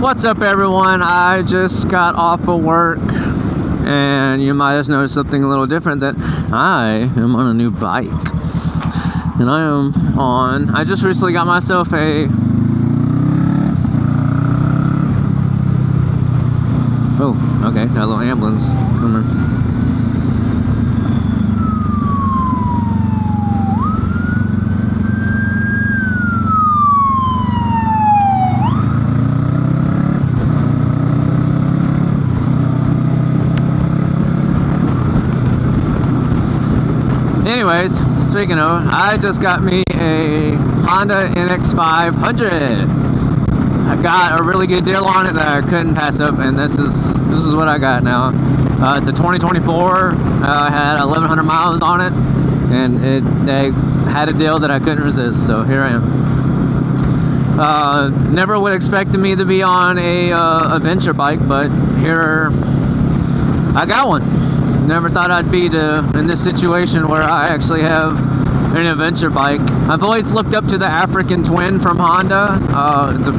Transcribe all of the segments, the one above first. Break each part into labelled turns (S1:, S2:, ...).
S1: What's up, everyone? I just got off of work, and you might have noticed something a little different, that I am on a new bike. And I just recently got myself a oh, okay, got a little ambulance coming. Anyways, speaking of, I just got me a Honda NX500. I got a really good deal on it that I couldn't pass up, and this is what I got now. It's a 2024. I had 1,100 miles on it, and they had a deal that I couldn't resist. So here I am. Never would expect me to be on a adventure bike, but here I got one. Never thought I'd be in this situation where I actually have an adventure bike. I've always looked up to the African Twin from Honda. It's a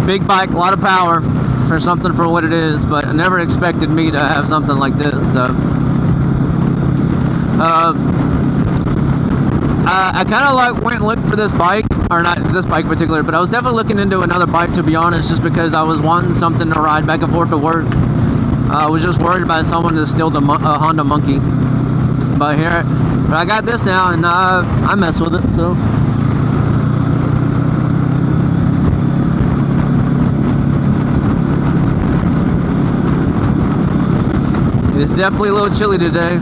S1: big bike, a lot of power for something for what it is, but I never expected me to have something like this. I kind of went and looked for this bike, or not this bike in particular, but I was definitely looking into another bike, to be honest, just because I was wanting something to ride back and forth to work. I was just worried about someone to steal the Honda Monkey, but I got this now, and I mess with it. So it's definitely a little chilly today.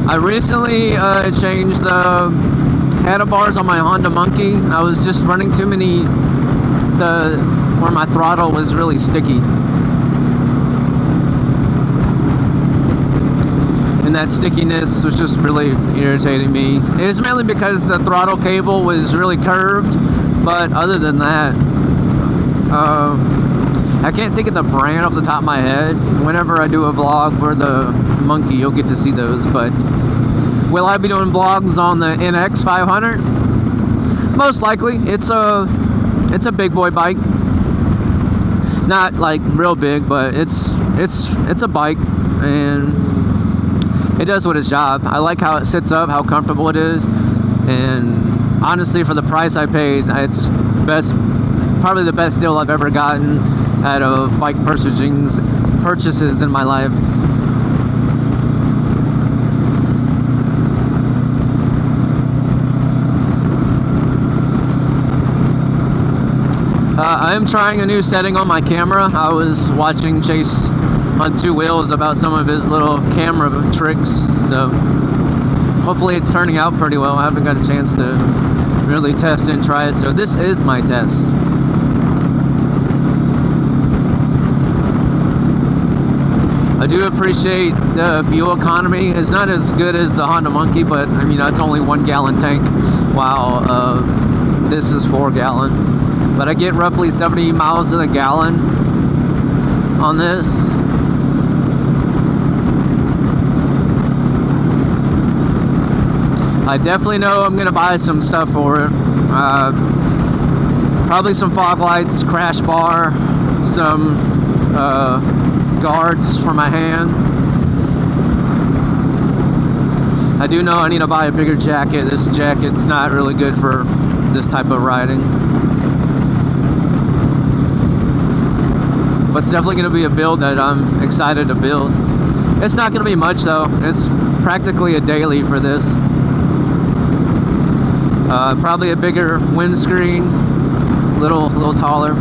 S1: I recently changed the handlebars on my Honda Monkey. I was just running too many where my throttle was really sticky, and that stickiness was just really irritating me. It was mainly because the throttle cable was really curved, but other than that, I can't think of the brand off the top of my head. Whenever I do a vlog for the Monkey, you'll get to see those. But will I be doing vlogs on the NX 500? Most likely. It's a big boy bike. Not like real big, but it's a bike, and it does what its job. I like how it sits up, how comfortable it is, and honestly, for the price I paid, it's probably the best deal I've ever gotten out of bike purchases in my life. I am trying a new setting on my camera. I was watching Chase on Two Wheels about some of his little camera tricks, so hopefully it's turning out pretty well. I haven't got a chance to really test and try it, so this is my test. I do appreciate the fuel economy. It's not as good as the Honda Monkey, but I mean, it's only 1 gallon tank, while this is 4 gallon. But I get roughly 70 miles to the gallon on this. I definitely know I'm gonna buy some stuff for it. Probably some fog lights, crash bar, some guards for my hand. I do know I need to buy a bigger jacket. This jacket's not really good for this type of riding. But it's definitely going to be a build that I'm excited to build. It's not going to be much though. It's practically a daily for this. Probably a bigger windscreen, little taller.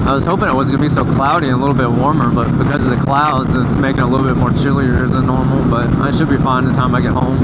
S1: I was hoping it wasn't going to be so cloudy and a little bit warmer, but because of the clouds, it's making it a little bit more chillier than normal, but I should be fine by the time I get home.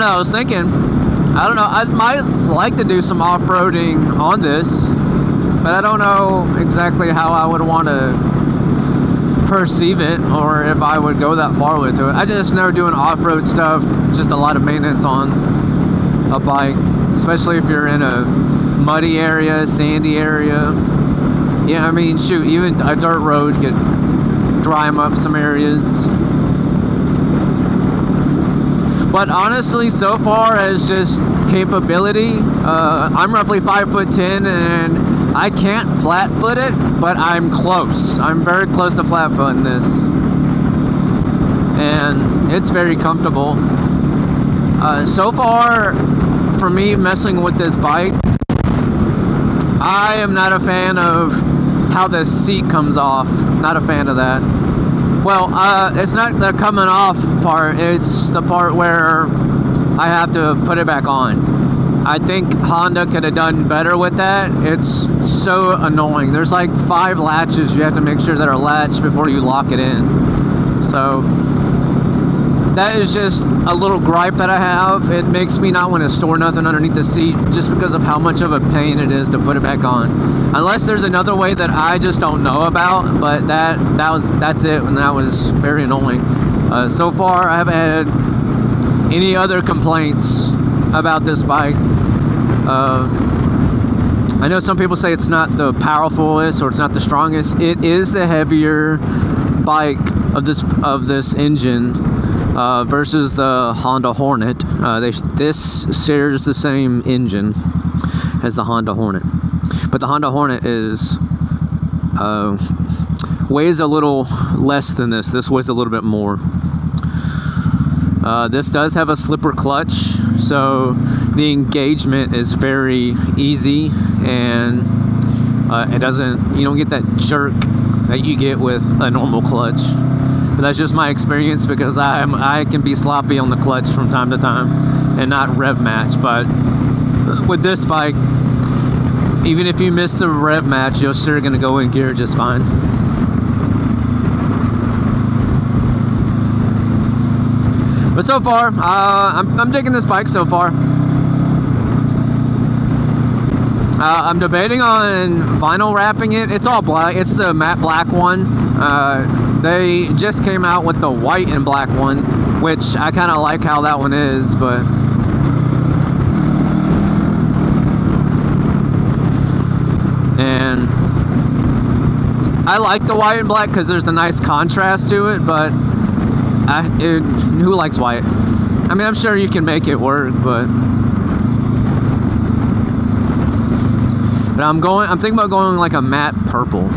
S1: know, I was thinking, I don't know, I might like to do some off-roading on this, but I don't know exactly how I would want to perceive it, or if I would go that far with it. I just know doing off-road stuff, just a lot of maintenance on a bike, especially if you're in a muddy area, sandy area. Yeah, I mean, shoot, even a dirt road could dry them up some areas. But honestly, so far as just capability, I'm roughly 5'10", and I can't flat foot it, but I'm close. I'm very close to flat footing this. And it's very comfortable. So far, for me messing with this bike, I am not a fan of how the seat comes off. Not a fan of that. Well, it's not the coming off part, it's the part where I have to put it back on. I think Honda could have done better with that. It's so annoying. There's like 5 latches you have to make sure that are latched before you lock it in. So that is just a little gripe that I have. It makes me not want to store nothing underneath the seat just because of how much of a pain it is to put it back on. Unless there's another way that I just don't know about, but that's it, and that was very annoying. So far, I haven't had any other complaints about this bike. I know some people say it's not the powerfulest or it's not the strongest. It is the heavier bike of this engine versus the Honda Hornet. This shares the same engine as the Honda Hornet, but the Honda Hornet is weighs a little less than this. This weighs a little bit more. This does have a slipper clutch, so the engagement is very easy, and you don't get that jerk that you get with a normal clutch. But that's just my experience, because I can be sloppy on the clutch from time to time and not rev match. But with this bike, even if you miss the rev match, you're still gonna go in gear just fine. But so far, I'm digging this bike so far. I'm debating on vinyl wrapping it. It's all black. It's the matte black one. They just came out with the white and black one, which I kind of like how that one is, but and I like the white and black because there's a nice contrast to it, but who likes white? I mean, I'm sure you can make it work, but I'm thinking about going like a matte purple.